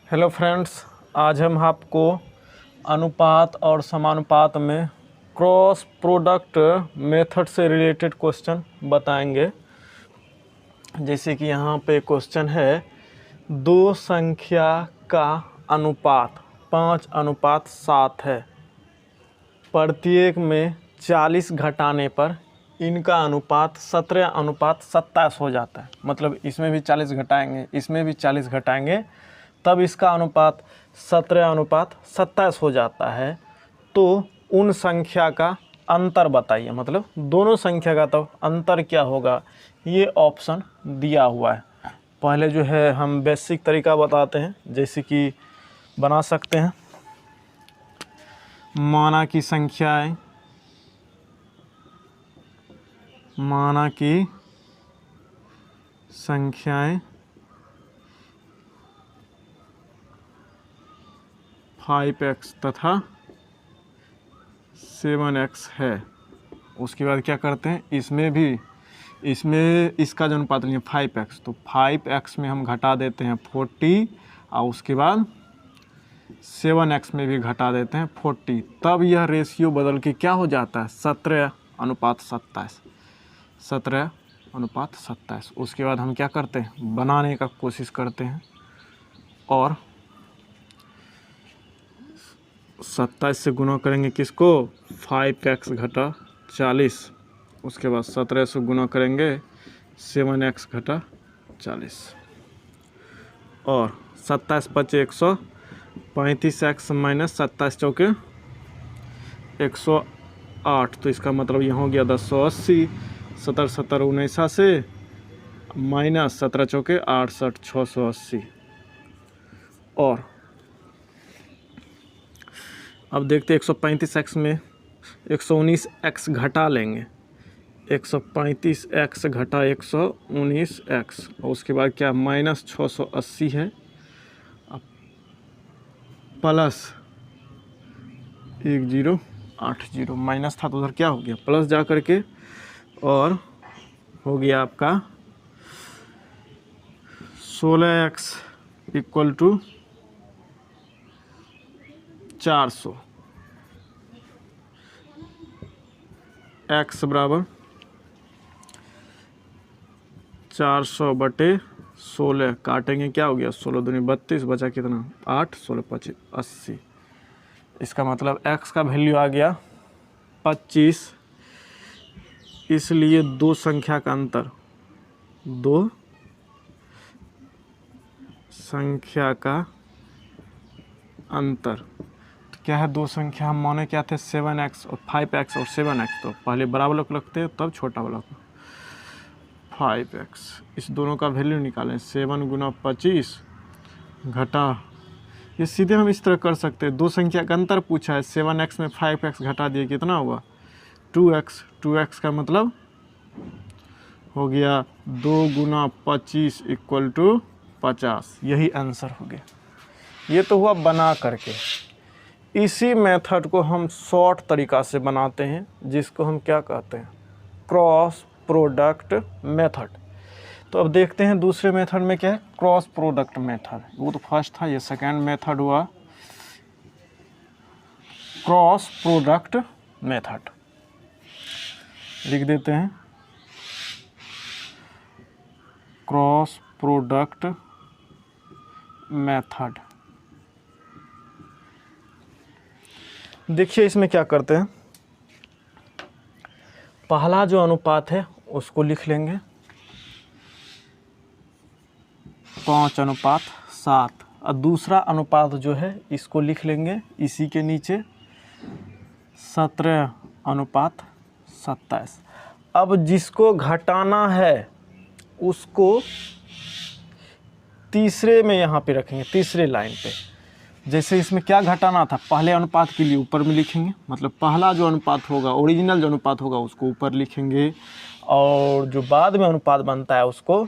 Hello friends, आज हम आपको अनुपात और समानुपात में क्रॉस प्रोडक्ट मेथड से रिलेटेड क्वेश्चन बताएंगे। जैसे कि यहाँ पे क्वेश्चन है, दो संख्या का अनुपात 5:7 है। प्रत्येक में 40 घटाने पर इनका अनुपात 17:27 हो जाता है। मतलब इसमें भी 40 घटाएंगे, इसमें भी 40 घटाएंगे, तब इसका अनुपात 17:27 हो जाता है। तो उन संख्या का अंतर बताइए, मतलब दोनों संख्या का तो अंतर क्या होगा, ये ऑप्शन दिया हुआ है। पहले जो है हम बेसिक तरीका बताते हैं, जैसे कि बना सकते हैं माना की संख्याएं, माना की संख्याएं 5x तथा 7x है। उसके बाद क्या करते हैं, इसमें इसका जो अनुपात लिया 5x, तो 5x में हम घटा देते हैं 40 और उसके बाद 7x में भी घटा देते हैं 40। तब यह रेशियो बदल के क्या हो जाता है, 17:27। 17:27। उसके बाद हम क्या करते हैं, बनाने का कोशिश करते हैं और 27 से गुना करेंगे किसको, 5x घटा 40। उसके बाद 17 से गुना करेंगे 7x घटा 40 और 27 पचे 135x माइनस 27 चौके 108। तो इसका मतलब यहाँ हो गया 1080। 17 17 19 से माइनस 17 चौके 68, 680। और अब देखते 135x में 119x घटा लेंगे। 135x घटा 119x और उसके बाद क्या, माइनस 680 है, अब प्लस 1080। माइनस था तो उधर क्या हो गया, प्लस जा करके, और हो गया आपका 16x इक्वल टू 400। x बराबर 400/16 काटेंगे, क्या हो गया, 16 दूनी 32, बचा कितना 8, 16 5 80। इसका मतलब x का वैल्यू आ गया 25। इसलिए दो संख्या का अंतर, दो संख्या का अंतर तो क्या है, दो संख्या हम माने क्या थे, 7x और 5x और 7x। तो पहले बड़ा वाला को रखते हैं तब छोटा वाला को, 5x। इस दोनों का वैल्यू निकालें, 7 गुना 25 घटा, ये सीधे हम इस तरह कर सकते हैं। दो संख्या का अंतर पूछा है, 7x में 5x घटा दिए, कितना हुआ 2x। 2x का मतलब हो गया 2 गुना 25 इक्वल टू 50। यही आंसर हो गया। ये तो हुआ बना करके। इसी मेथड को हम शॉर्ट तरीका से बनाते हैं, जिसको हम क्या कहते हैं, क्रॉस प्रोडक्ट मेथड। तो अब देखते हैं दूसरे मेथड में क्या है, क्रॉस प्रोडक्ट मेथड। वो तो फर्स्ट था, ये सेकेंड मेथड हुआ क्रॉस प्रोडक्ट मेथड। लिख देते हैं क्रॉस प्रोडक्ट मेथड। देखिए इसमें क्या करते हैं, पहला जो अनुपात है उसको लिख लेंगे 5:7 और दूसरा अनुपात जो है इसको लिख लेंगे इसी के नीचे 17:27। अब जिसको घटाना है उसको तीसरे में यहाँ पे रखेंगे, तीसरे लाइन पे। जैसे इसमें क्या घटाना था, पहले अनुपात के लिए ऊपर में लिखेंगे, मतलब पहला जो अनुपात होगा, ओरिजिनल जो अनुपात होगा उसको ऊपर लिखेंगे, और जो बाद में अनुपात बनता है उसको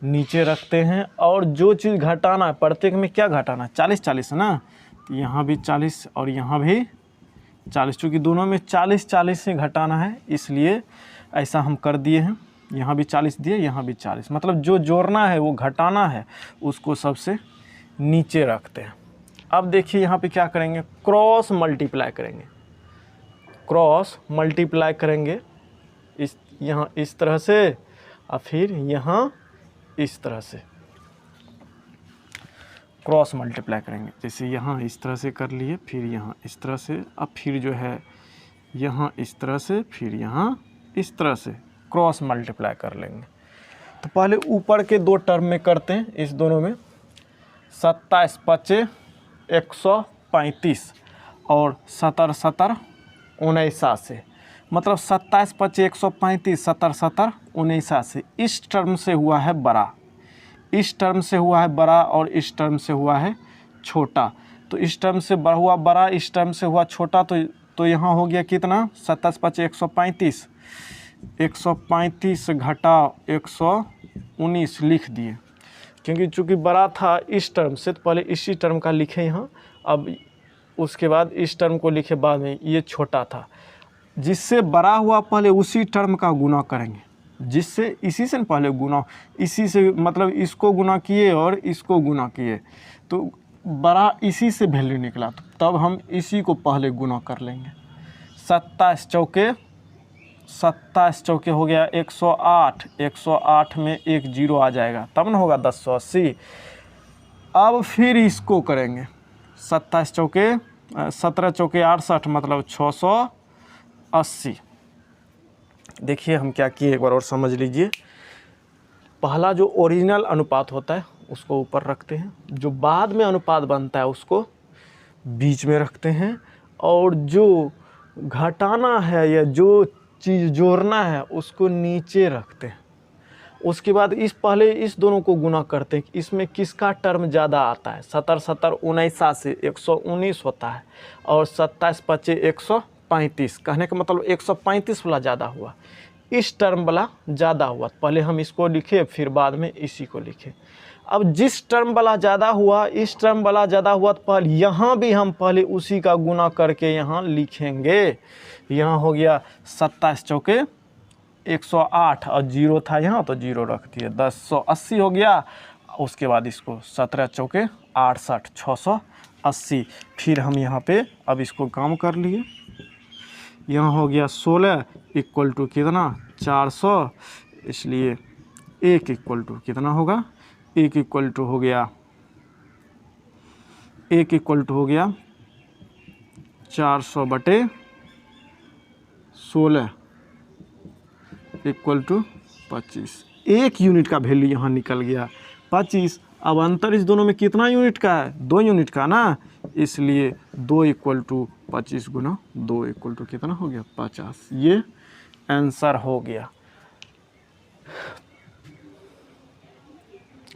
नीचे रखते हैं। और जो चीज़ घटाना है, प्रत्येक में क्या घटाना है, 40-40 है ना, तो यहाँ भी 40 और यहाँ भी 40, चूँकि दोनों में 40-40 से घटाना है, इसलिए ऐसा हम कर दिए हैं। यहाँ भी 40 दिए, यहाँ भी 40, मतलब जो जोड़ना है वो घटाना है उसको सबसे नीचे रखते हैं। अब देखिए यहाँ पे क्या करेंगे, क्रॉस मल्टीप्लाई करेंगे, क्रॉस मल्टीप्लाई करेंगे इस यहाँ इस तरह से और फिर यहाँ इस तरह से क्रॉस मल्टीप्लाई करेंगे। जैसे यहाँ इस तरह से कर लिए, फिर यहाँ इस तरह से, अब फिर जो है यहाँ इस तरह से, फिर यहाँ इस तरह से क्रॉस मल्टीप्लाई कर लेंगे। तो पहले ऊपर के दो टर्म में करते हैं, इस दोनों में 27 पचे 135 और 70 70 19 से, मतलब 27 पचे 135 70 70 19 से। इस टर्म से हुआ है बड़ा, इस टर्म से हुआ है बड़ा और इस टर्म से हुआ है छोटा। तो इस टर्म से हुआ बड़ा, इस टर्म से हुआ छोटा, तो यहाँ हो गया कितना, 27 पचे 135, 135 घटा 119 लिख दिए, क्योंकि चूँकि बड़ा था इस टर्म से तो पहले इसी टर्म का लिखे यहाँ, अब उसके बाद इस टर्म को लिखे बाद में, ये छोटा था। जिससे बड़ा हुआ पहले उसी टर्म का गुना करेंगे, जिससे इसी से पहले गुना, इसी से मतलब इसको गुना किए और इसको गुना किए तो बड़ा इसी से वैल्यू निकला, तो तब हम इसी को पहले गुना कर लेंगे। 27 चौके हो गया 108, 108 में एक जीरो आ जाएगा तब ना होगा 1080। अब फिर इसको करेंगे 27 चौके 17 चौके 68 मतलब 680। देखिए हम क्या किए, एक बार और समझ लीजिए। पहला जो ओरिजिनल अनुपात होता है उसको ऊपर रखते हैं, जो बाद में अनुपात बनता है उसको बीच में रखते हैं, और जो घटाना है या जो चीज़ जोड़ना है उसको नीचे रखते हैं। उसके बाद पहले इस दोनों को गुना करते हैं, इसमें किसका टर्म ज़्यादा आता है। 70 70 19 से 119 होता है और 27 पचे 135, कहने का मतलब 135 वाला ज़्यादा हुआ, इस टर्म वाला ज़्यादा हुआ। पहले हम इसको लिखे फिर बाद में इसी को लिखे। अब जिस टर्म वाला ज़्यादा हुआ, इस टर्म वाला ज़्यादा हुआ, तो पहले यहाँ भी हम पहले उसी का गुना करके यहाँ लिखेंगे। यहाँ हो गया 27 चौके 108 और जीरो था यहाँ तो जीरो रख दिए, 1080 हो गया। उसके बाद इसको 17 चौके 68 680। फिर हम यहाँ पे अब इसको काम कर लिए। यहाँ हो गया 16 इक्वल टू कितना 400, इसलिए 1 इक्वल टू कितना होगा, 1 इक्वल टू हो गया 400 बटे 16 इक्वल टू 25। 1 यूनिट का वैल्यू यहाँ निकल गया 25। अब अंतर इस दोनों में कितना यूनिट का है, 2 यूनिट का ना, इसलिए 2 इक्वल टू 25 गुना 2 इक्वल टू कितना हो गया 50। ये आंसर हो गया।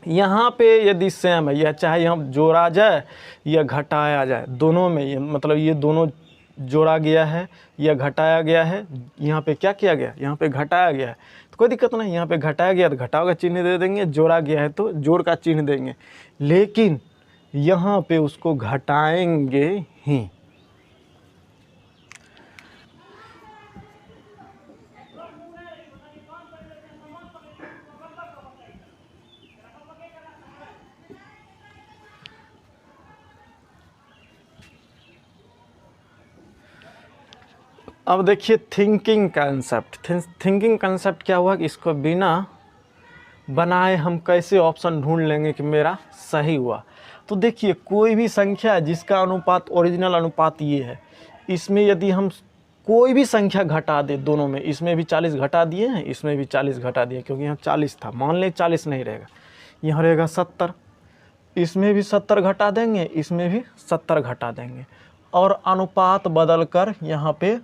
यहाँ पे यदि सेम है, यह चाहे हम जोड़ा जाए या घटाया जाए, दोनों में ये मतलब ये दोनों जोड़ा गया है या घटाया गया है, यहाँ पे क्या किया गया, यहाँ पे घटाया गया है तो कोई दिक्कत नहीं, यहाँ पे घटाया गया तो घटाव का चिन्ह दे देंगे, जोड़ा गया है तो जोड़ का चिन्ह देंगे, लेकिन यहाँ पे उसको घटाएंगे ही। अब देखिए थिंकिंग कंसेप्ट। थिंकिंग कंसेप्ट क्या हुआ कि इसको बिना बनाए हम कैसे ऑप्शन ढूंढ लेंगे कि मेरा सही हुआ। तो देखिए कोई भी संख्या जिसका अनुपात ओरिजिनल अनुपात ये है, इसमें यदि हम कोई भी संख्या घटा दे, दोनों में, इसमें भी 40 घटा दिए हैं, इसमें भी 40 घटा दिए, क्योंकि यहाँ 40 था, मान लें 40 नहीं रहेगा, यहाँ रहेगा 70, इसमें भी 70 घटा देंगे, इसमें भी 70 घटा देंगे, और अनुपात बदल कर यहाँ पे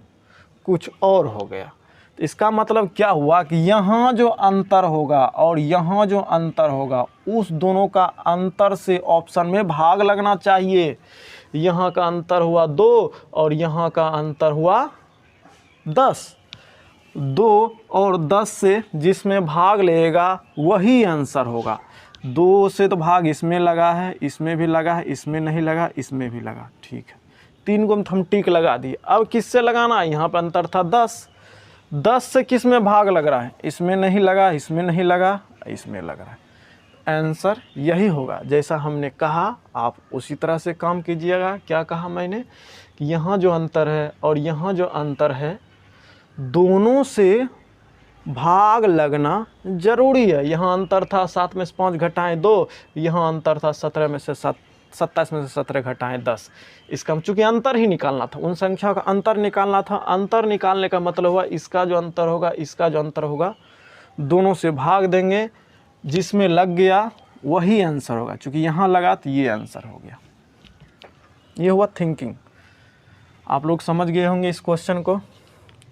कुछ और हो गया। तो इसका मतलब क्या हुआ कि यहाँ जो अंतर होगा और यहाँ जो अंतर होगा, उस दोनों का अंतर से ऑप्शन में भाग लगना चाहिए। यहाँ का अंतर हुआ 2 और यहाँ का अंतर हुआ 10। 2 और 10 से जिसमें भाग लेगा वही आंसर होगा। 2 से तो भाग इसमें लगा है, इसमें भी लगा है, इसमें नहीं लगा, इसमें भी लगा, ठीक है, 3 को हम टिक लगा दिए। अब किससे लगाना है, यहाँ पर अंतर था 10, 10 से किस में भाग लग रहा है, इसमें नहीं लगा, इसमें नहीं लगा, इसमें लग रहा है। आंसर यही होगा। जैसा हमने कहा आप उसी तरह से काम कीजिएगा। क्या कहा मैंने कि यहाँ जो अंतर है और यहाँ जो अंतर है दोनों से भाग लगना ज़रूरी है। यहाँ अंतर था 7 में से 5 घटाएं 2, यहाँ अंतर था 17 में से 27 में से 17 घटाएं 10। इसका चूँकि अंतर ही निकालना था, उन संख्या का अंतर निकालना था। अंतर निकालने का मतलब हुआ इसका जो अंतर होगा, इसका जो अंतर होगा, दोनों से भाग देंगे, जिसमें लग गया वही आंसर होगा। चूँकि यहाँ लगा तो ये आंसर हो गया। ये हुआ थिंकिंग। आप लोग समझ गए होंगे इस क्वेश्चन को।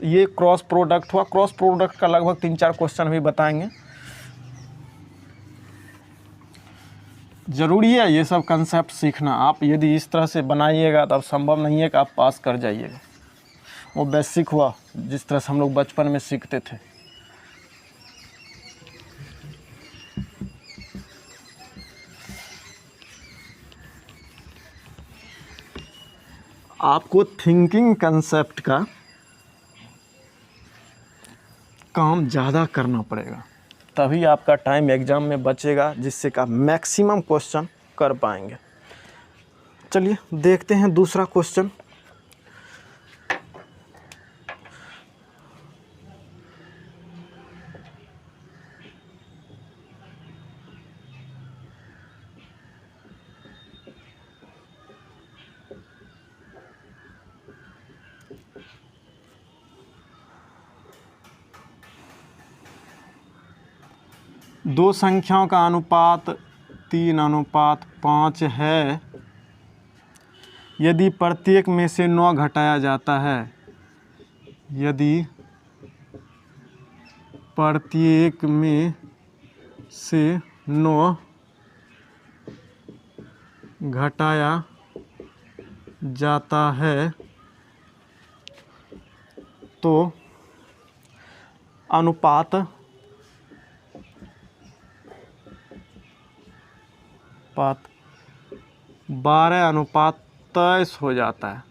ये क्रॉस प्रोडक्ट हुआ। क्रॉस प्रोडक्ट का लगभग 3-4 क्वेश्चन भी बताएंगे। ज़रूरी है ये सब कंसेप्ट सीखना। आप यदि इस तरह से बनाइएगा तब संभव नहीं है कि आप पास कर जाइएगा। वो बेसिक हुआ जिस तरह से हम लोग बचपन में सीखते थे। आपको थिंकिंग कंसेप्ट का काम ज़्यादा करना पड़ेगा, तभी आपका टाइम एग्ज़ाम में बचेगा, जिससे कि आप मैक्सिमम क्वेश्चन कर पाएंगे। चलिए देखते हैं दूसरा क्वेश्चन। दो संख्याओं का अनुपात 3:5 है। यदि प्रत्येक में से 9 घटाया जाता है, यदि प्रत्येक में से 9 घटाया जाता है तो अनुपात 12:23 हो जाता है।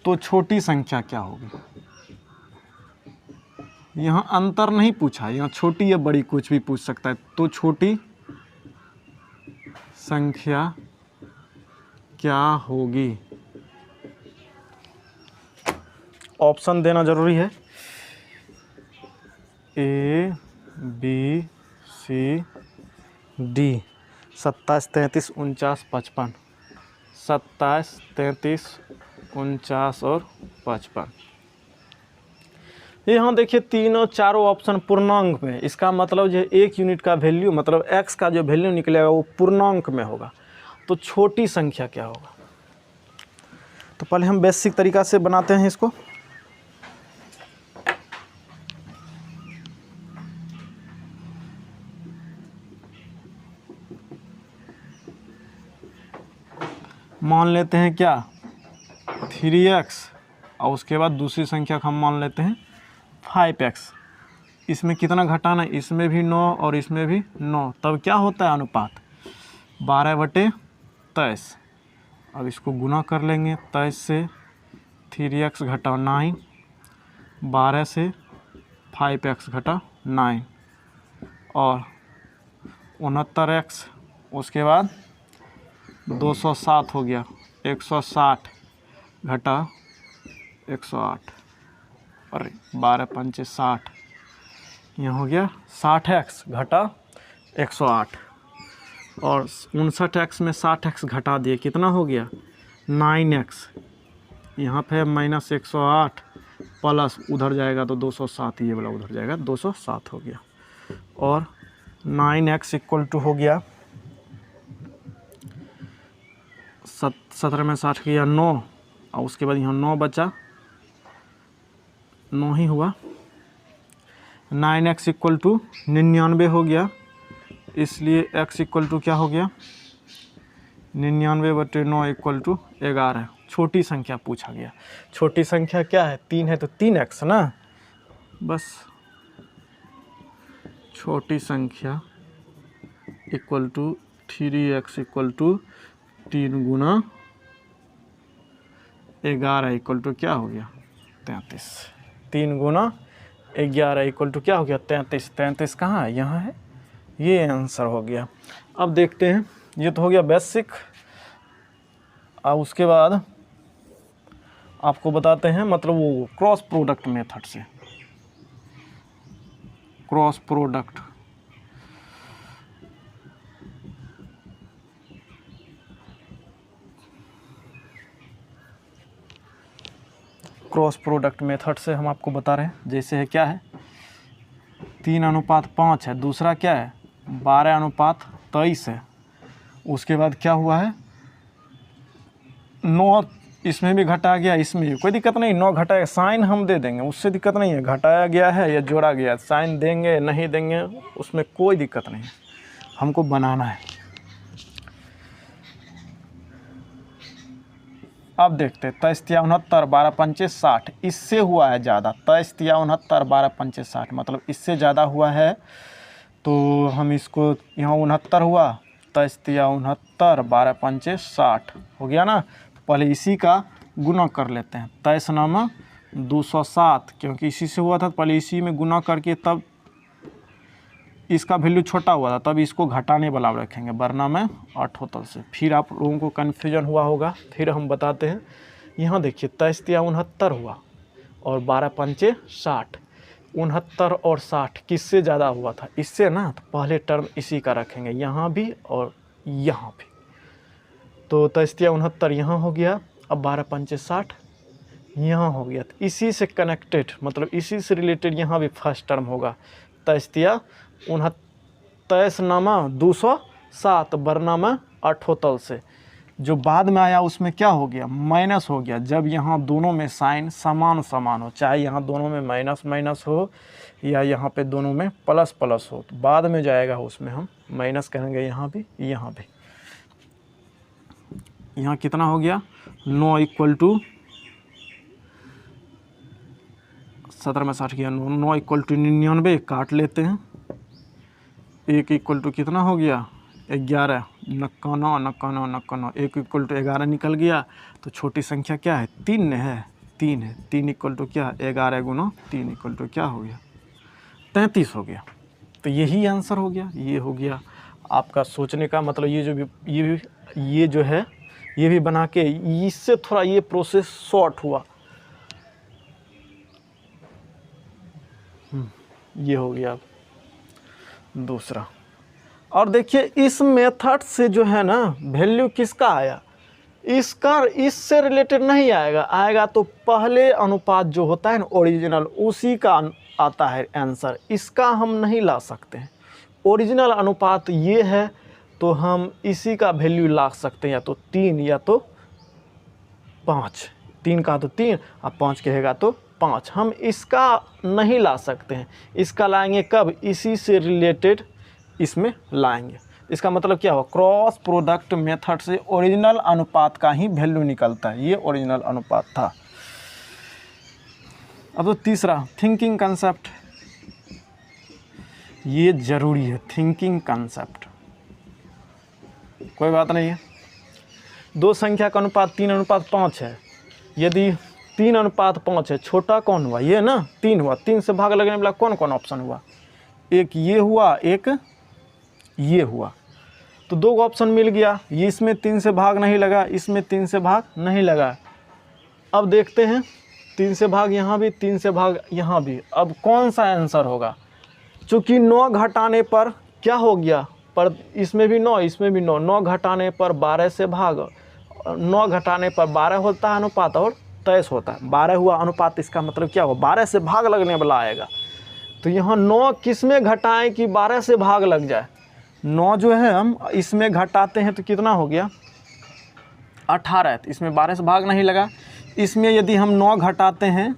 तो छोटी संख्या क्या होगी? यहाँ अंतर नहीं पूछा, यहाँ छोटी या बड़ी कुछ भी पूछ सकता है। तो छोटी संख्या क्या होगी? ऑप्शन देना जरूरी है। A B C D 27, 33, 49, 55। 27, 33, 49 और 55। यहाँ देखिए तीनों चारों ऑप्शन पूर्णांक में। इसका मतलब जो 1 यूनिट का वैल्यू, मतलब x का जो वैल्यू निकलेगा वो पूर्णांक में होगा। तो छोटी संख्या क्या होगा? तो पहले हम बेसिक तरीका से बनाते हैं इसको। मान लेते हैं क्या 3x, और उसके बाद दूसरी संख्या का हम मान लेते हैं 5x। इसमें कितना घटाना है? इसमें भी 9 और इसमें भी 9। तब क्या होता है अनुपात? 12/23। अब इसको गुना कर लेंगे। 23 से 3x घटा 9, 12 से 5x घटा 9 और 69x। उसके बाद 207 हो गया। 160 घटा 108, अरे 12×5 = 60। यहाँ हो गया 60x घटा 108 और 59x में 60x घटा दिए, कितना हो गया 9x। यहाँ पे -108 प्लस उधर जाएगा तो 207, ये वाला उधर जाएगा 207 हो गया। और 9x = हो गया 17 में 60 किया 9 और उसके बाद यहाँ 9 बचा, 9 ही हुआ। 9x = 99 हो गया, इसलिए x = क्या हो गया 99/9 = 11। छोटी संख्या पूछा गया। छोटी संख्या क्या है? 3 है तो 3x ना। बस छोटी संख्या = 3x = 3 × 11 = क्या हो गया 33। 3 गुना 11 इक्वल टू क्या हो गया 33। 33 कहाँ है, यहाँ है, ये आंसर हो गया। अब देखते हैं, ये तो हो गया बेसिक। अब उसके बाद आपको बताते हैं मतलब वो क्रॉस प्रोडक्ट मेथड से, cross product cross product method से हम आपको बता रहे हैं। जैसे है क्या है 3:5 है, दूसरा क्या है 12:23 है, उसके बाद क्या हुआ है 9, इसमें भी घटाया गया, इसमें भी कोई दिक्कत नहीं, 9 घटाया, साइन हम दे देंगे, उससे दिक्कत नहीं है, घटाया गया है या जोड़ा गया, साइन देंगे नहीं देंगे उसमें कोई दिक्कत नहीं, हमको बनाना है। अब देखते हैं 23:69 12×5 60, इससे हुआ है ज़्यादा, 23:69 12×5 60 मतलब इससे ज़्यादा हुआ है, तो हम इसको यहाँ 69 हुआ, 23:69 12×5 60 हो गया ना। पहले इसी का गुना कर लेते हैं, 23 207, क्योंकि इसी से हुआ था, पहले इसी में गुना करके तब इसका वैल्यू छोटा हुआ था, तब इसको घटाने वाला रखेंगे, वरना में 78 से। फिर आप लोगों को कन्फ्यूजन हुआ होगा, फिर हम बताते हैं। यहाँ देखिए 23:69 हुआ और 12×5 60, 69 और 60 किससे ज़्यादा हुआ था, इससे ना, तो पहले टर्म इसी का रखेंगे, यहाँ भी और यहाँ भी। तो 23:69 यहाँ हो गया, अब 12×5 60 यहाँ हो गया, तो इसी से कनेक्टेड मतलब इसी से रिलेटेड यहाँ भी फर्स्ट टर्म होगा, 23:69 207 वरना में 78 से। जो बाद में आया उसमें क्या हो गया माइनस हो गया, जब यहाँ दोनों में साइन समान समान हो, चाहे यहाँ दोनों में माइनस माइनस हो या यहाँ पे दोनों में प्लस प्लस हो, तो बाद में जाएगा उसमें हम माइनस करेंगे, यहाँ भी यहाँ भी। यहाँ कितना हो गया 9 इक्वल टू 17 में 60 किया, 9 इक्वल टू 99 काट लेते हैं, 1 इक्वल टू कितना हो गया 11, 91 1 इक्वल टू 11 निकल गया, तो छोटी संख्या क्या है 3 है, 3 है, 3 इक्वल टू क्या 11 गुना 3 इक्वल टू क्या हो गया 33 हो गया। तो यही आंसर हो गया, ये हो गया आपका सोचने का मतलब। ये जो है ये भी बना के, इससे थोड़ा ये प्रोसेस शॉर्ट हुआ, ये हो गया दूसरा। और देखिए इस मेथड से जो है ना वैल्यू किसका आया, इसका इससे रिलेटेड नहीं आएगा, आएगा तो पहले अनुपात जो होता है ना ओरिजिनल, उसी का आता है आंसर, इसका हम नहीं ला सकते हैं। ओरिजिनल अनुपात ये है तो हम इसी का वैल्यू ला सकते हैं, या तो 3 या तो 5, 3 का तो 3 और 5 कहेगा तो 5, हम इसका नहीं ला सकते हैं। इसका लाएंगे कब, इसी से रिलेटेड इसमें लाएंगे। इसका मतलब क्या हुआ, क्रॉस प्रोडक्ट मेथड से ओरिजिनल अनुपात का ही वैल्यू निकलता है, ये ओरिजिनल अनुपात था। अब तो तीसरा थिंकिंग कंसेप्ट, ये जरूरी है, थिंकिंग कंसेप्ट, कोई बात नहीं है। दो संख्या का अनुपात 3:5 है, यदि 3:5 है, छोटा कौन हुआ, ये ना 3 हुआ, 3 से भाग लगने वाला कौन कौन ऑप्शन हुआ, एक ये हुआ एक ये हुआ, तो 2 ऑप्शन मिल गया। ये इसमें 3 से भाग नहीं लगा, इसमें 3 से भाग नहीं लगा। अब देखते हैं 3 से भाग यहाँ भी, 3 से भाग यहाँ भी, अब कौन सा आंसर होगा। चूँकि 9 घटाने पर क्या हो गया, पर इसमें भी 9 इसमें भी 9, 9 घटाने पर 12 से भाग, 9 घटाने पर 12 होता है अनुपात और 23 होता है, 12 हुआ अनुपात, इसका मतलब क्या हुआ 12 से भाग लगने वाला आएगा। तो यहाँ 9 किस में घटाएं कि 12 से भाग लग जाए, 9 जो है हम इसमें घटाते हैं तो कितना हो गया 18, तो इसमें 12 से भाग नहीं लगा। इसमें यदि हम 9 घटाते हैं,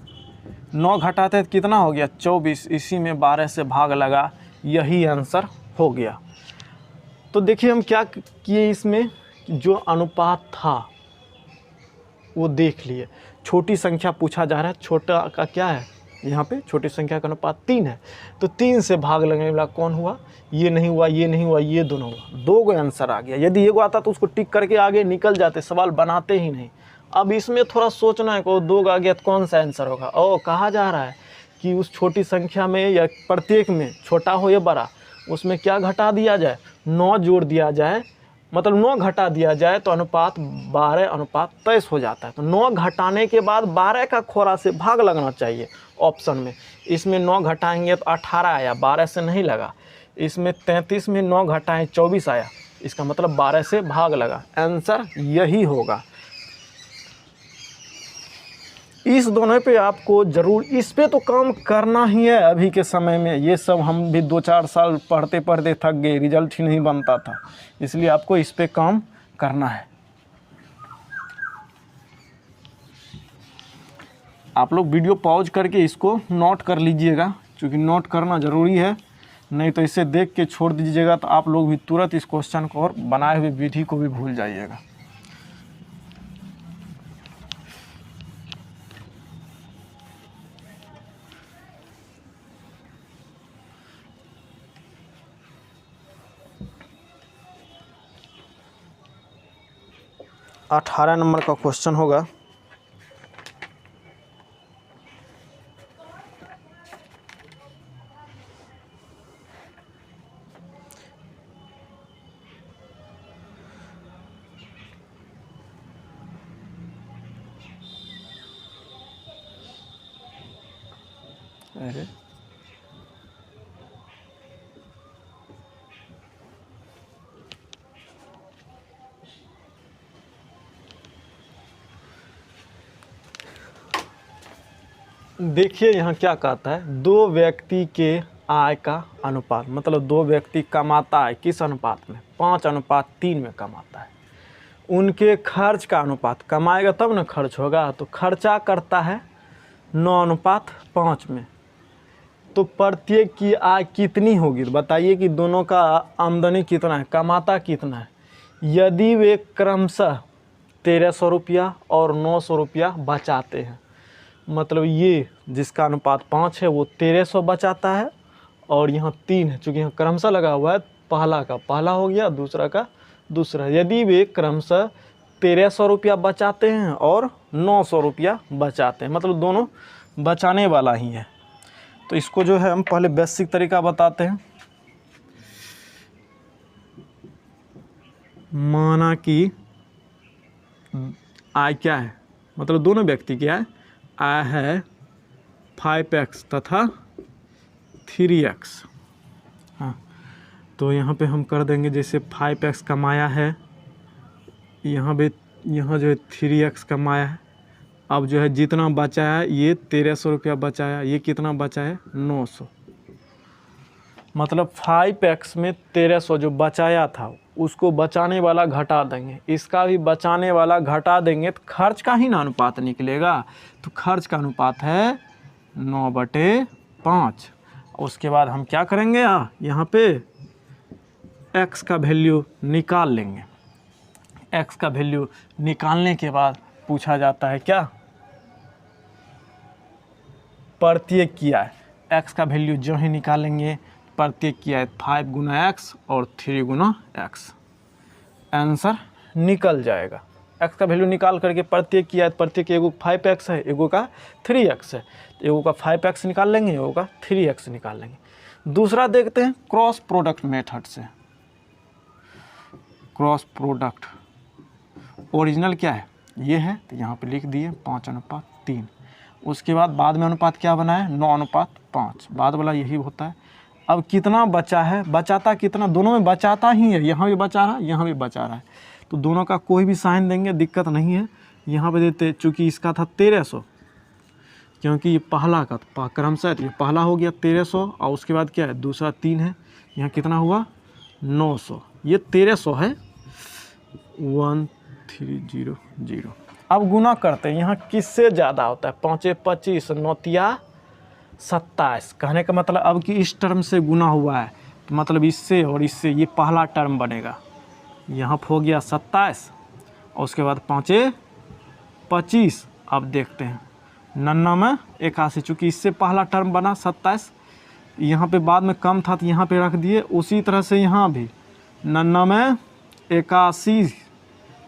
9 घटाते हैं तो कितना हो गया 24, इसी में 12 से भाग लगा, यही आंसर हो गया। तो देखिए हम क्या किए, इसमें जो अनुपात था वो देख लिए, छोटी संख्या पूछा जा रहा है, छोटा का क्या है यहाँ पे, छोटी संख्या का अनुपात 3 है, तो 3 से भाग लगने वाला कौन हुआ, ये नहीं हुआ ये नहीं हुआ, ये दोनों हुआ, 2 आंसर आ गया। यदि एक आता तो उसको टिक करके आगे निकल जाते, सवाल बनाते ही नहीं। अब इसमें थोड़ा सोचना है को 2 आ गया तो कौन सा आंसर होगा। ओ कहा जा रहा है कि उस छोटी संख्या में या प्रत्येक में, छोटा हो या बड़ा, उसमें क्या घटा दिया जाए, 9 जोड़ दिया जाए, मतलब 9 घटा दिया जाए तो अनुपात 12:23 हो जाता है। तो 9 घटाने के बाद 12 का खोरा से भाग लगना चाहिए ऑप्शन में। इसमें 9 घटाएंगे तो 18 आया, 12 से नहीं लगा। इसमें 33 में 9 घटाएं 24 आया, इसका मतलब 12 से भाग लगा। आंसर यही होगा। इस दोनों पे आपको ज़रूर, इस पे तो काम करना ही है अभी के समय में। ये सब हम भी 2-4 साल पढ़ते पढ़ते थक गए, रिजल्ट ही नहीं बनता था, इसलिए आपको इस पे काम करना है। आप लोग वीडियो पॉज करके इसको नोट कर लीजिएगा, क्योंकि नोट करना ज़रूरी है, नहीं तो इसे देख के छोड़ दीजिएगा तो आप लोग भी तुरंत इस क्वेश्चन को और बनाए हुए विधि को भी भूल जाइएगा। अठारह नंबर का क्वेश्चन होगा। अरे देखिए यहाँ क्या कहता है, 2 व्यक्ति के आय का अनुपात, मतलब 2 व्यक्ति कमाता है किस अनुपात में, 5:3 में कमाता है। उनके खर्च का अनुपात, कमाएगा तब ना खर्च होगा, तो खर्चा करता है 9:5 में। तो प्रत्येक की आय कितनी होगी, तो बताइए कि दोनों का आमदनी कितना है, कमाता कितना है। यदि वे क्रमशः 1300 रुपया और 900 रुपया बचाते हैं, मतलब ये जिसका अनुपात 5 है वो 1300 बचाता है, और यहाँ 3 है, चूँकि यहाँ क्रमशः लगा हुआ है, पहला का पहला हो गया, दूसरा का दूसरा। यदि वे क्रमशः 1300 रुपया बचाते हैं और 900 रुपया बचाते हैं, मतलब दोनों बचाने वाला ही है। तो इसको जो है हम पहले बेसिक तरीका बताते हैं। माना कि आय क्या है, मतलब दोनों व्यक्ति की आय है 5x तथा 3x। हाँ, तो यहाँ पे हम कर देंगे, जैसे 5x कमाया है, यहाँ जो है 3x कमाया है। अब जो है जितना बचा है, ये 1300 रुपया बचाया, ये कितना बचा है 900, मतलब 5x में 1300 जो बचाया था उसको बचाने वाला घटा देंगे, इसका भी बचाने वाला घटा देंगे, तो खर्च का ही ना अनुपात निकलेगा। तो खर्च का अनुपात है 9/5। उसके बाद हम क्या करेंगे, यहाँ पे x का वैल्यू निकाल लेंगे। x का वैल्यू निकालने के बाद पूछा जाता है क्या, प्रत्येक की आय। x का वैल्यू जो ही निकालेंगे, प्रत्येक की आय 5 गुना x और 3 गुना x, आंसर निकल जाएगा। x का वैल्यू निकाल करके प्रत्येक की आय, प्रत्येक एगो 5x है, एगो का 3x है, एगो का 5x निकाल लेंगे, एगो का 3x निकाल लेंगे। दूसरा देखते हैं क्रॉस प्रोडक्ट मेथड से। क्रॉस प्रोडक्ट ओरिजिनल क्या है, ये है, तो यहाँ पे लिख दिए 5:3। उसके बाद में अनुपात क्या बना है 9:5, बाद वाला यही होता है। अब कितना बचा है, बचाता कितना, दोनों में बचाता ही है, यहाँ भी बचा रहा है, यहाँ भी बचा रहा है, तो दोनों का कोई भी साइन देंगे, दिक्कत नहीं है। यहाँ पे देते, चूँकि इसका था 1300, क्योंकि ये पहला का क्रमशः, ये पहला हो गया 1300, और उसके बाद क्या है दूसरा 3 है, यहाँ कितना हुआ 900, ये 1300 है 1300। अब गुना करते हैं, यहाँ किससे ज़्यादा होता है, 5×5 = 9 27। कहने का मतलब अब कि इस टर्म से गुना हुआ है, तो मतलब इससे और इससे, ये पहला टर्म बनेगा, यहाँ हो गया 27, और उसके बाद 5×25। अब देखते हैं 99×81, चूँकि इससे पहला टर्म बना 27, यहाँ पे बाद में कम था तो यहाँ पे रख दिए। उसी तरह से यहाँ भी 99×81,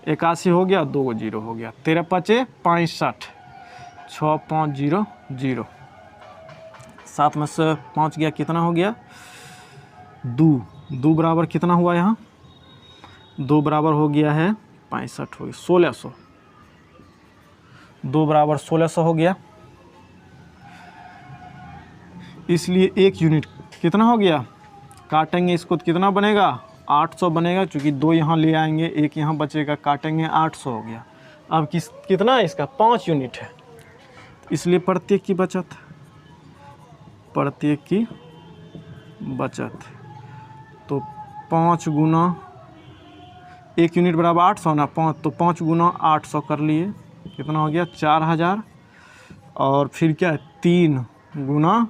81 हो गया, 2 0 हो गया, 13×5 = 65, 6500। 7 में से 5 गया, कितना हो गया 2। 2 बराबर कितना हुआ यहाँ, 2 बराबर हो गया है 65 हो गया 1600। 2 बराबर 1600 हो गया, इसलिए 1 यूनिट कितना हो गया, काटेंगे इसको तो कितना बनेगा 800 बनेगा, क्योंकि 2 यहाँ ले आएंगे 1 यहाँ बचेगा, काटेंगे 800 हो गया। अब कितना है इसका 5 यूनिट है, इसलिए प्रत्येक की बचत, प्रत्येक की बचत तो 5 गुना 1 यूनिट बराबर 800 ना, 5 तो 5 गुना 800 कर लिए, कितना हो गया 4000, और फिर क्या है 3 गुना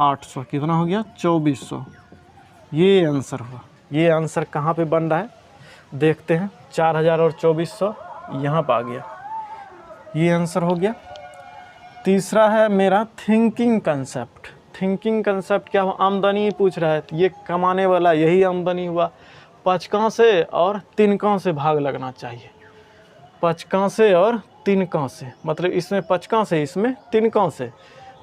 800 कितना हो गया 2400। ये आंसर हुआ। ये आंसर कहाँ पे बन रहा है देखते हैं, 4000 और 2400 यहाँ पर आ गया, ये आंसर हो गया। तीसरा है मेरा थिंकिंग कंसेप्ट। थिंकिंग कंसेप्ट क्या हुआ, आमदनी पूछ रहा है, तो ये कमाने वाला यही आमदनी हुआ। पचकां से और तिनकां से भाग लगना चाहिए, पचकां से और तिनकां से, मतलब इसमें पचकां से इसमें तिनकां से,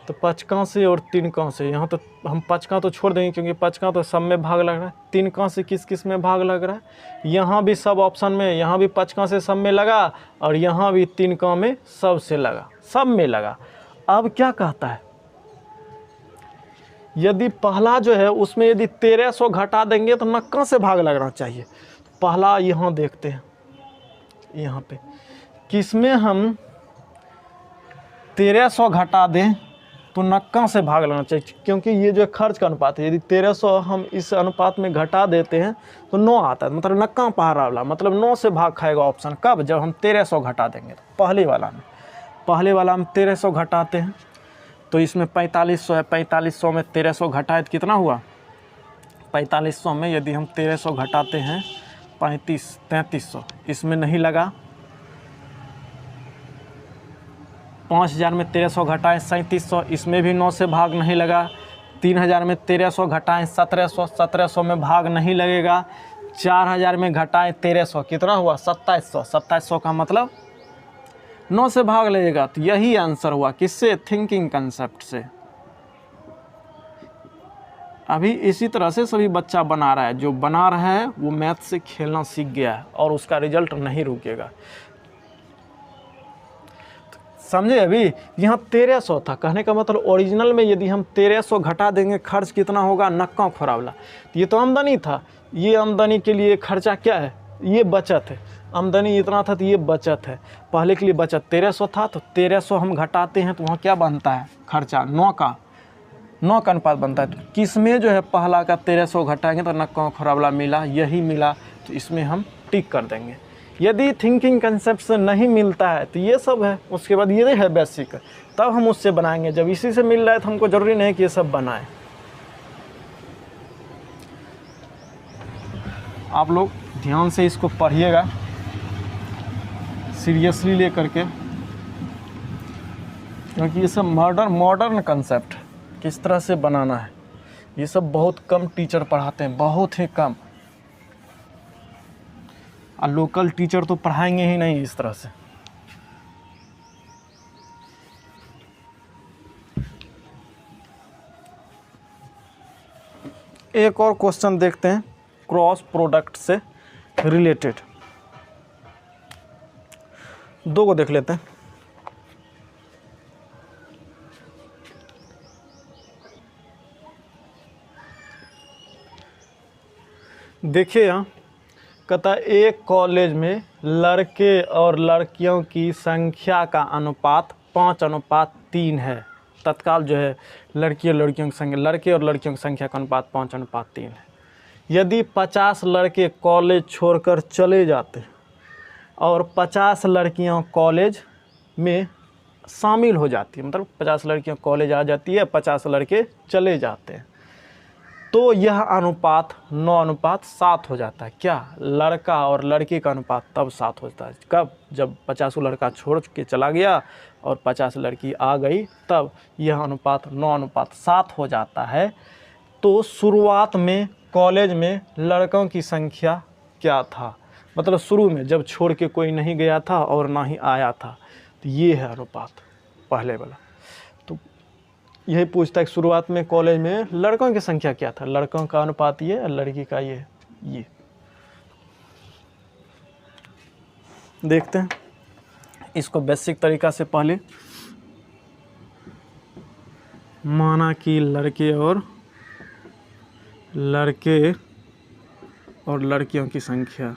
तो पचकां से और तिनकां से। यहाँ तो हम पचकां तो छोड़ देंगे क्योंकि पचकां तो सब में भाग लग रहा है, तिनकां से किस किस में भाग लग रहा है, यहाँ भी सब ऑप्शन में, यहाँ भी पचकां से सब में लगा और यहाँ भी तिनकां में सब से लगा, सब में लगा। अब क्या कहता है, यदि पहला जो है उसमें यदि 1300 घटा देंगे तो नक्का से भाग लगना चाहिए। पहला यहाँ देखते हैं, यहाँ पे किसमें हम 1300 घटा दें तो नक्का से भाग लगना चाहिए, क्योंकि ये जो खर्च का अनुपात है, यदि 1300 हम इस अनुपात में घटा देते हैं तो 9 आता है, मतलब नक्का पहाड़ा वाला, मतलब 9 से भाग खाएगा ऑप्शन। कब, जब हम 1300 घटा देंगे। तो पहले वाला हम 1300 घटाते हैं तो इसमें 4500 है, 4500 में 1300 घटाए तो कितना हुआ, 4500 में यदि हम 1300 घटाते हैं 3300, इसमें नहीं लगा। 5000 में 1300 घटाएं 3700, इसमें भी 9 से भाग नहीं लगा। 3000 में 1300 घटाएं 1700, 1700 में भाग नहीं लगेगा। 4000 में घटाएं 1300, कितना हुआ 2700, 2700 का मतलब 9 से भाग लगेगा। तो यही आंसर हुआ, किससे, थिंकिंग कंसेप्ट से। अभी इसी तरह से सभी बच्चा बना रहा है, जो बना रहा है वो मैथ से खेलना सीख गया है और उसका रिजल्ट नहीं रुकेगा। समझे, अभी यहाँ 1300 था, कहने का मतलब ओरिजिनल में यदि हम 1300 घटा देंगे खर्च कितना होगा, नक्का खोरावला। ये तो आमदनी था, ये आमदनी के लिए खर्चा क्या है, ये बचत है। आमदनी इतना था तो ये बचत है, पहले के लिए बचत 1300 था, तो 1300 हम घटाते हैं तो वहाँ क्या बनता है, खर्चा 9 का अनुपात बनता है। तो किस में जो है पहला का 1300 घटाएंगे तो नक्का खोरावला मिला, यही मिला, तो इसमें हम टिक कर देंगे। यदि थिंकिंग कंसेप्ट से नहीं मिलता है तो ये सब है, उसके बाद ये है बेसिक, तब हम उससे बनाएंगे। जब इसी से मिल रहा है तो हमको ज़रूरी नहीं कि ये सब बनाएं। आप लोग ध्यान से इसको पढ़िएगा, सीरियसली ले करके, क्योंकि ये सब मॉडर्न कंसेप्ट किस तरह से बनाना है, ये सब बहुत कम टीचर पढ़ाते हैं, बहुत ही कम। और लोकल टीचर तो पढ़ाएंगे ही नहीं इस तरह से। एक और क्वेश्चन देखते हैं क्रॉस प्रोडक्ट से रिलेटेड, 2 को देख लेते हैं। देखिए यहाँ कहता है, एक कॉलेज में लड़के और लड़कियों की संख्या का अनुपात 5:3 है। तत्काल जो है लड़के और लड़कियों की संख्या का अनुपात 5:3 है। यदि 50 लड़के कॉलेज छोड़कर चले जाते हैं और 50 लड़कियां कॉलेज में शामिल हो जाती है, मतलब 50 लड़कियां कॉलेज आ जाती है, 50 लड़के चले जाते हैं, तो यह अनुपात 9:7 हो जाता है। क्या, लड़का और लड़की का अनुपात तब 7 होता है। कब, जब 50 लड़का छोड़ के चला गया और 50 लड़की आ गई, तब यह अनुपात 9:7 हो जाता है। तो शुरुआत में कॉलेज में लड़कों की संख्या क्या था, मतलब शुरू में जब छोड़ के कोई नहीं गया था और ना ही आया था, तो ये है अनुपात पहले वाला। तो यही पूछता है शुरुआत में कॉलेज में लड़कों की संख्या क्या था, लड़कों का अनुपात ये और लड़की का ये देखते हैं इसको बेसिक तरीका से। पहले माना कि लड़के और लड़कियों की संख्या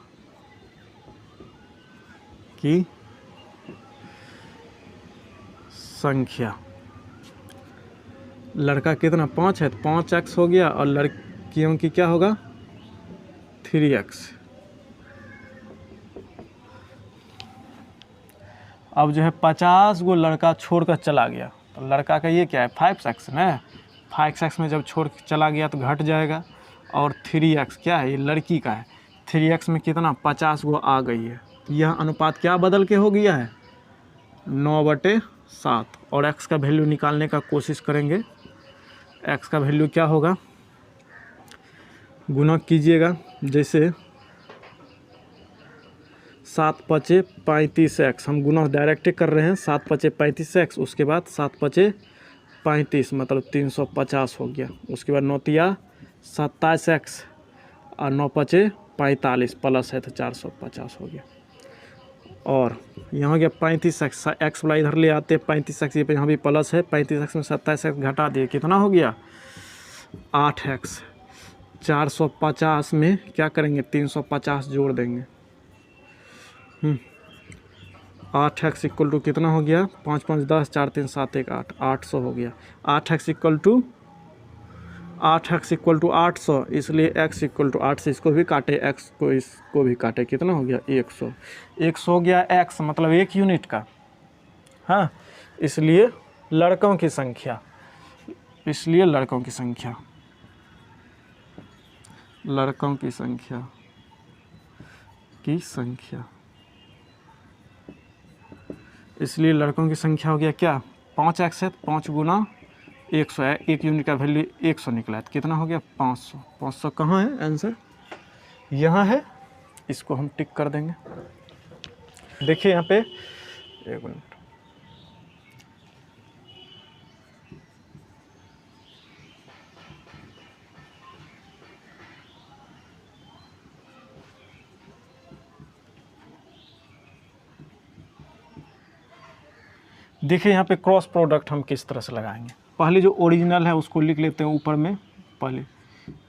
लड़का कितना 5 है तो 5x हो गया और लड़कियों की क्या होगा 3x। अब जो है 50 गो लड़का छोड़कर चला गया तो लड़का का ये क्या है 5x ना, 5x में जब छोड़ के चला गया तो घट जाएगा और 3x क्या है ये लड़की का है, 3x में कितना 50 गो आ गई है। यह अनुपात क्या बदल के हो गया है 9/7 और x का वैल्यू निकालने का कोशिश करेंगे। x का वैल्यू क्या होगा, गुणा कीजिएगा, जैसे 7×5 35x, हम गुना डायरेक्ट कर रहे हैं, 7×5 35x, उसके बाद 7×5 35 मतलब 350 हो गया। उसके बाद 9×3 27x और 9×5 45 प्लस है तो 450 हो गया। और यहाँ हो गया 35x, एक्स वाला इधर ले आते 35x, ये पे यहाँ भी प्लस है, 35x में 27x घटा दिए कितना हो गया 8x। 450 में क्या करेंगे 350 जोड़ देंगे, 8x इक्वल टू कितना हो गया 5 5 10 4 3 7 1 8 800 हो गया। 8x इक्वल टू 800, इसलिए x इक्वल टू 8 से इसको भी काटे, x को इसको भी काटे, कितना हो गया 100। 100 हो गया x मतलब 1 यूनिट का। हाँ, इसलिए लड़कों की संख्या इसलिए लड़कों की संख्या हो गया क्या 5x है, 5 गुना 100 है, 1 यूनिट का वैल्यू 100 निकला है तो कितना हो गया 500। 500 कहाँ है आंसर, यहाँ है, इसको हम टिक कर देंगे। देखिए यहाँ पे 1 मिनट, देखिए यहाँ पे क्रॉस प्रोडक्ट हम किस तरह से लगाएंगे। पहले जो ओरिजिनल है उसको लिख लेते हैं ऊपर में, पहले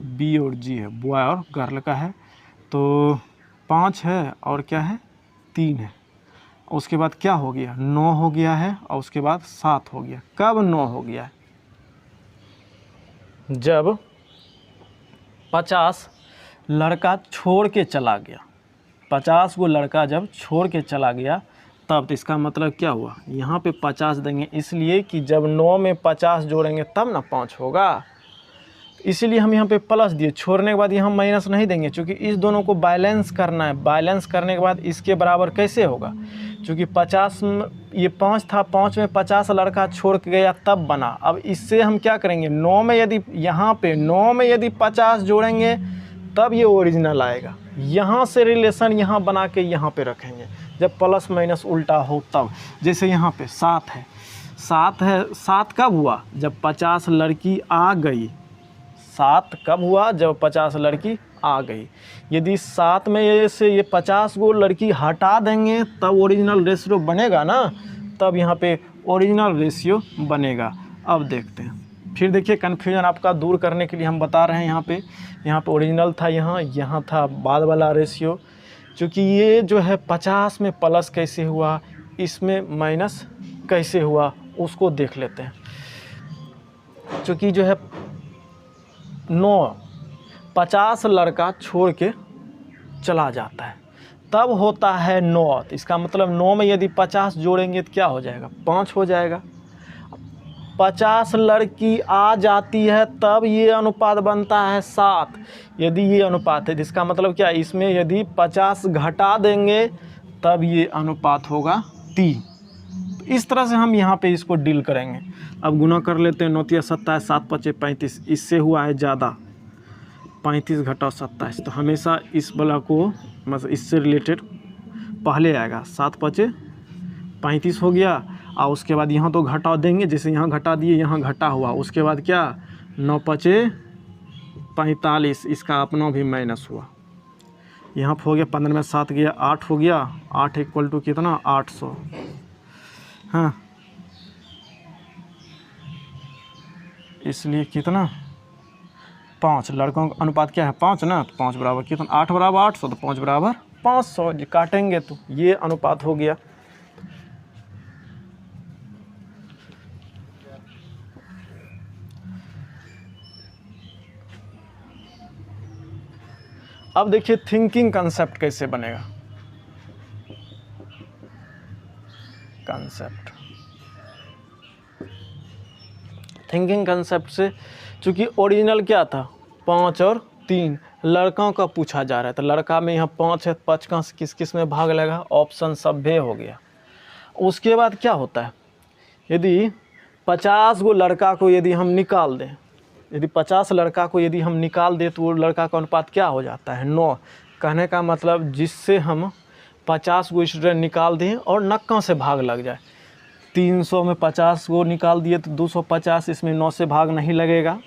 बी और जी है, बॉय और गर्ल का है, तो 5 है और क्या है 3 है। उसके बाद क्या हो गया 9 हो गया है और उसके बाद 7 हो गया। कब 9 हो गया है, जब 50 लड़का छोड़ के चला गया, 50 गो लड़का जब छोड़ के चला गया तब। तो इसका मतलब क्या हुआ, यहाँ पे 50 देंगे इसलिए कि जब 9 में 50 जोड़ेंगे तब ना 5 होगा, इसीलिए हम यहाँ पे प्लस दिए। छोड़ने के बाद यहाँ माइनस नहीं देंगे क्योंकि इस दोनों को बैलेंस करना है। बैलेंस करने के बाद इसके बराबर कैसे होगा, क्योंकि 50 ये 5 था, 5 में 50 लड़का छोड़ के गया तब बना। अब इससे हम क्या करेंगे 9 में यदि यहाँ पे 9 में यदि 50 जोड़ेंगे तब ये ओरिजिनल आएगा। यहाँ से रिलेशन यहाँ बना के यहाँ पे रखेंगे जब प्लस माइनस उल्टा हो तब। जैसे यहाँ पे 7 है, 7 कब हुआ जब 50 लड़की आ गई। 7 कब हुआ जब 50 लड़की आ गई। यदि 7 में से ये 50 गो लड़की हटा देंगे तब ओरिजिनल रेशियो बनेगा ना, तब यहाँ पे ओरिजिनल रेशियो बनेगा। अब देखते हैं, फिर देखिए कन्फ्यूजन आपका दूर करने के लिए हम बता रहे हैं। यहाँ पे ओरिजिनल था, यहाँ था बाद वाला रेशियो। क्योंकि ये जो है 50 में प्लस कैसे हुआ, इसमें माइनस कैसे हुआ, उसको देख लेते हैं। क्योंकि जो है 50 लड़का छोड़ के चला जाता है तब होता है 9। इसका मतलब 9 में यदि 50 जोड़ेंगे तो क्या हो जाएगा 5 हो जाएगा। 50 लड़की आ जाती है तब ये अनुपात बनता है 7। यदि ये अनुपात है तो इसका मतलब क्या, इसमें यदि 50 घटा देंगे तब ये अनुपात होगा 3। इस तरह से हम यहाँ पे इसको डील करेंगे। अब गुना कर लेते हैं, 9 × 27, 7 × 5 35, इससे हुआ है ज़्यादा 35 घटाओ 27, तो हमेशा इस वाला को मतलब इससे रिलेटेड पहले आएगा। 7 × 5 35 हो गया और उसके बाद यहाँ तो घटा देंगे, जैसे यहाँ घटा दिए, यहाँ घटा हुआ, उसके बाद क्या 9 पचे 45, इसका अपना भी माइनस हुआ। यहाँ हो गया 15 में 7 गया 8 हो गया, 8 इक्वल टू कितना 800। हाँ, इसलिए कितना 5, लड़कों का अनुपात क्या है 5 ना, तो 5 बराबर कितना 8 बराबर 800, तो 5 बराबर 500 काटेंगे तो ये अनुपात हो गया। अब देखिए थिंकिंग कंसेप्ट कैसे बनेगा। कंसेप्ट थिंकिंग कंसेप्ट से, चूंकि ओरिजिनल क्या था 5 और 3, लड़कों का पूछा जा रहा है, तो लड़का में यहाँ 5 है, 5 का किस किस में भाग लगेगा, ऑप्शन सभ्य हो गया। उसके बाद क्या होता है, यदि 50 गो लड़का को यदि हम निकाल दें, यदि 50 लड़का को यदि हम निकाल दें तो वो लड़का का अनुपात क्या हो जाता है 9। कहने का मतलब जिससे हम 50 गो स्टूडेंट निकाल दें और नक्का से भाग लग जाए। 300 में 50 गो निकाल दिए तो 250, इसमें 9 से भाग नहीं लगेगा।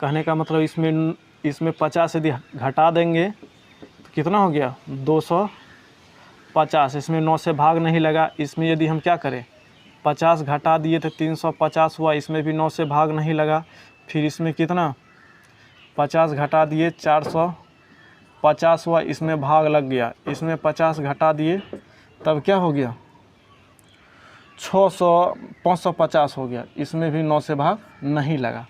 कहने का मतलब इसमें 50 यदि घटा देंगे तो कितना हो गया 250, इसमें 9 से भाग नहीं लगा। इसमें यदि हम क्या करें 50 घटा दिए तो 350 हुआ, इसमें भी 9 से भाग नहीं लगा। फिर इसमें कितना 50 घटा दिए 450 हुआ, इसमें भाग लग गया। इसमें 50 घटा दिए तब क्या हो गया 550 हो गया, इसमें भी 9 से भाग नहीं लगा।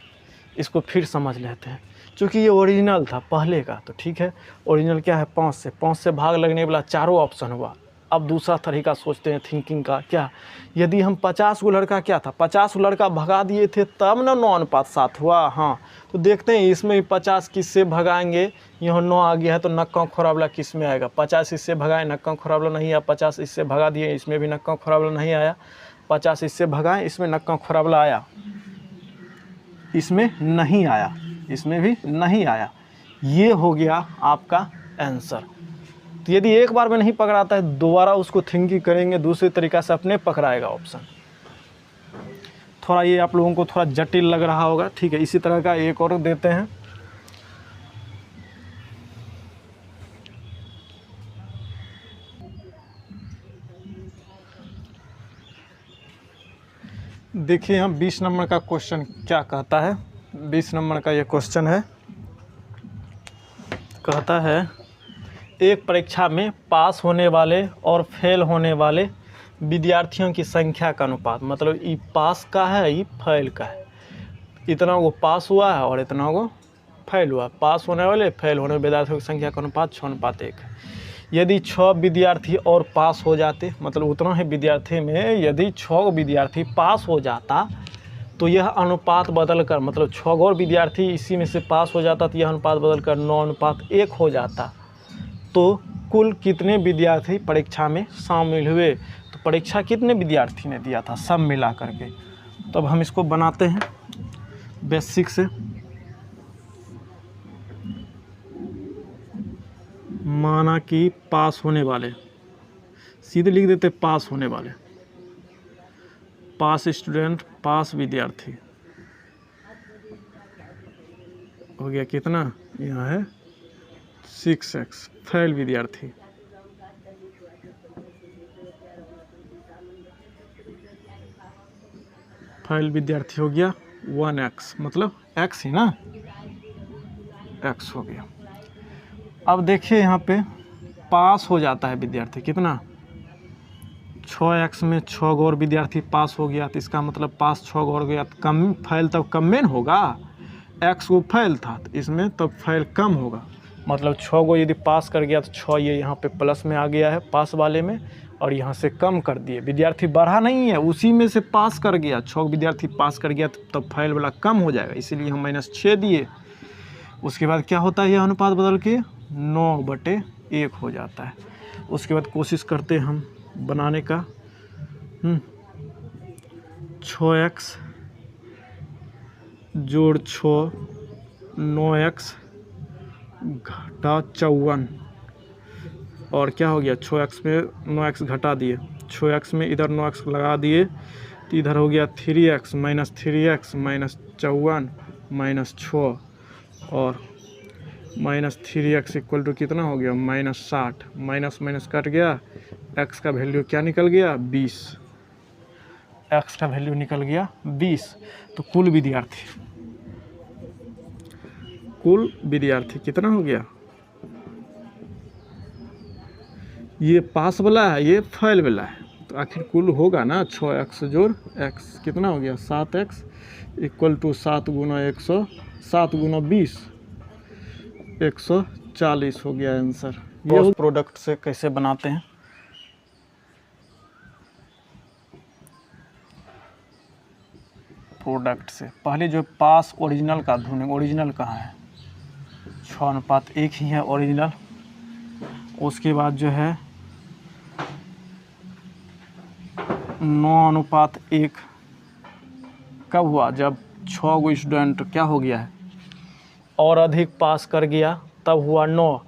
इसको फिर समझ लेते हैं, चूँकि ये ओरिजिनल था पहले का तो ठीक है। ओरिजिनल क्या है 5 से भाग लगने वाला चारों ऑप्शन हुआ। अब दूसरा तरीका सोचते हैं थिंकिंग का, क्या यदि हम 50 गो लड़का क्या था 50 गो लड़का भगा दिए थे तब ना 9 अनुपात 7 हुआ। हाँ, तो देखते हैं इसमें भी 50 किससे भगाएंगे, यहाँ 9 आ गया है तो नक्का खराबला किस में आएगा। 50 इससे भगाए नक्का खराबला नहीं आया, 50 इससे भगा दिए इसमें भी नक्का खराबला नहीं आया, 50 इससे भगाए इसमें नक्का खराबला आया, इसमें नहीं आया, इसमें भी नहीं आया। ये हो गया आपका आंसर। तो यदि एक बार में नहीं पकड़ाता है दोबारा उसको थिंकिंग करेंगे दूसरे तरीक़ा से अपने पकड़ाएगा ऑप्शन। थोड़ा ये आप लोगों को थोड़ा जटिल लग रहा होगा, ठीक है। इसी तरह का एक और देते हैं। देखिए हम 20 नंबर का क्वेश्चन क्या कहता है। 20 नंबर का ये क्वेश्चन है, कहता है एक परीक्षा में पास होने वाले और फेल होने वाले विद्यार्थियों की संख्या का अनुपात, मतलब ये पास का है ये फेल का है। इतना वो पास हुआ है और इतना वो फेल हुआ। पास होने वाले फेल होने वाले विद्यार्थियों की संख्या का अनुपात 6:1 है। यदि 6 विद्यार्थी और पास हो जाते, मतलब उतना ही विद्यार्थी में यदि 6 विद्यार्थी पास हो जाता तो यह अनुपात बदल कर, मतलब 6 और विद्यार्थी इसी में से पास हो जाता तो यह अनुपात बदल कर 9:1 हो जाता। तो कुल कितने विद्यार्थी परीक्षा में शामिल हुए, तो परीक्षा कितने विद्यार्थी ने दिया था सब मिला करके। तो अब हम इसको बनाते हैं बेसिक से। माना कि पास होने वाले, सीधे लिख देते पास होने वाले, पास स्टूडेंट, पास विद्यार्थी हो गया कितना, यहाँ है 6x। फेल विद्यार्थी फेल विद्यार्थी हो गया 1x, मतलब x ही ना, x हो गया। अब देखिए यहाँ पे पास हो जाता है विद्यार्थी कितना 6x में 6 और विद्यार्थी पास हो गया, तो इसका मतलब पास 6 और गया तो कम फेल तब कम में होगा। x को फेल था तो इसमें तब फेल कम होगा, मतलब 6 गो यदि पास कर गया तो 6 ये यहाँ पे प्लस में आ गया है पास वाले में, और यहाँ से कम कर दिए। विद्यार्थी बढ़ा नहीं है, उसी में से पास कर गया, 6 विद्यार्थी पास कर गया तब फेल वाला कम हो जाएगा, इसीलिए हम -6 दिए। उसके बाद क्या होता है, यह अनुपात बदल के 9/1 हो जाता है। उसके बाद कोशिश करते हैं हम बनाने का। 6x जोड़ 6 9x घटा 54, और क्या हो गया 6x में 9x घटा दिए 6x में इधर 9x लगा दिए तो इधर हो गया 3x minus 3x minus 54 minus 6 और माइनस 3x इक्वल टू कितना हो गया -60। माइनस माइनस कट गया, x का वैल्यू क्या निकल गया 20। x का वैल्यू निकल गया 20। तो कुल विद्यार्थी कितना हो गया, ये पास वाला है ये फेल वाला है, तो आखिर कुल होगा ना 6x जोड़ x कितना हो गया 7x इक्वल टू 7 गुना 100 7 गुना 20 140 हो गया आंसर। ये प्रोडक्ट से कैसे बनाते हैं, प्रोडक्ट से पहले जो पास ओरिजिनल का ढूंढेंगे, ओरिजिनल कहाँ है 6:1 ही है ओरिजिनल। उसके बाद जो है 9:1 कब हुआ, जब 6 गो स्टूडेंट क्या हो गया है और अधिक पास कर गया तब हुआ 9।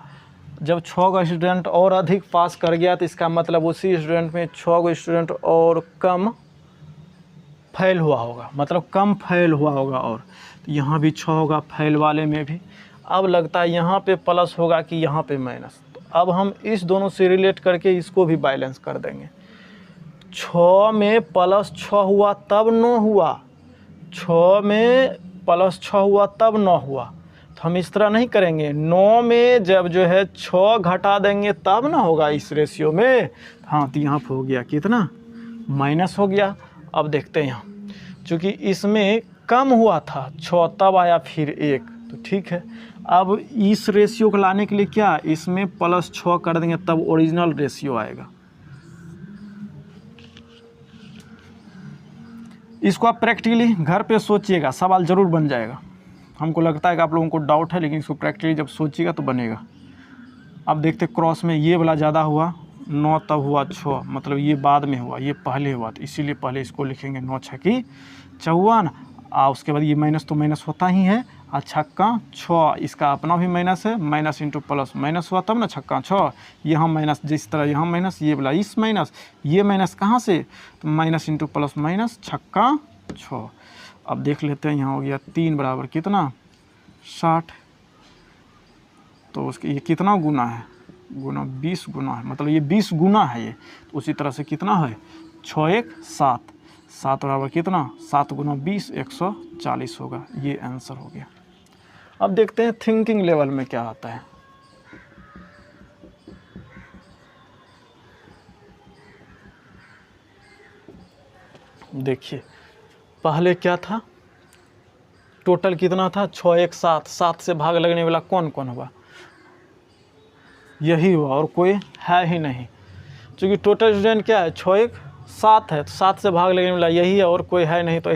जब 6 का स्टूडेंट और अधिक पास कर गया तो इसका मतलब उसी स्टूडेंट में 6 गो स्टूडेंट और कम फेल हुआ होगा, मतलब कम फेल हुआ होगा। और तो यहाँ भी 6 होगा फेल वाले में भी। अब लगता है यहाँ पे प्लस होगा कि यहाँ पे माइनस, तो अब हम इस दोनों से रिलेट करके इसको भी बैलेंस कर देंगे। 6 में +6 हुआ तब 9 हुआ, 6 में +6 हुआ तब 9 हुआ, तो हम इस तरह नहीं करेंगे। 9 में जब जो है 6 घटा देंगे तब ना होगा इस रेशियो में। हाँ तो यहाँ पर हो गया कितना माइनस हो गया। अब देखते हैं यहाँ, चूँकि इसमें कम हुआ था 6 तब आया फिर 1, तो ठीक है। अब इस रेशियो को लाने के लिए क्या, इसमें +6 कर देंगे तब ओरिजिनल रेशियो आएगा। इसको आप प्रैक्टिकली घर पे सोचिएगा, सवाल ज़रूर बन जाएगा। हमको लगता है कि आप लोगों को डाउट है, लेकिन इसको प्रैक्टिकली जब सोचिएगा तो बनेगा। अब देखते क्रॉस में ये वाला ज़्यादा हुआ 9 तब हुआ 6, मतलब ये बाद में हुआ ये पहले हुआ, तो इसीलिए पहले इसको लिखेंगे 9 छक्की 54। उसके बाद ये माइनस तो माइनस होता ही है, और छक्का 6 इसका अपना भी माइनस है, माइनस इंटू प्लस माइनस हुआ तब ना छक्का 6। यहाँ माइनस जिस तरह यहाँ माइनस, ये वाला इस माइनस, ये माइनस कहाँ से, तो माइनस इंटू प्लस माइनस छक्का 6। अब देख लेते हैं यहाँ हो गया 3 बराबर कितना 60, तो उसके ये कितना गुना है गुना 20 गुना है, मतलब ये 20 गुना है ये। तो उसी तरह से कितना है 6 1 7, 7 बराबर कितना 7 गुना 20 140 होगा। ये आंसर हो गया। अब देखते हैं थिंकिंग लेवल में क्या आता है। देखिए पहले क्या था, टोटल कितना था 6 1 7, 7 से भाग लगने वाला कौन कौन हुआ, यही हुआ और कोई है ही नहीं। क्योंकि टोटल स्टूडेंट क्या है 6 1 7 है, तो 7 से भाग लगने वाला यही है और कोई है नहीं, तो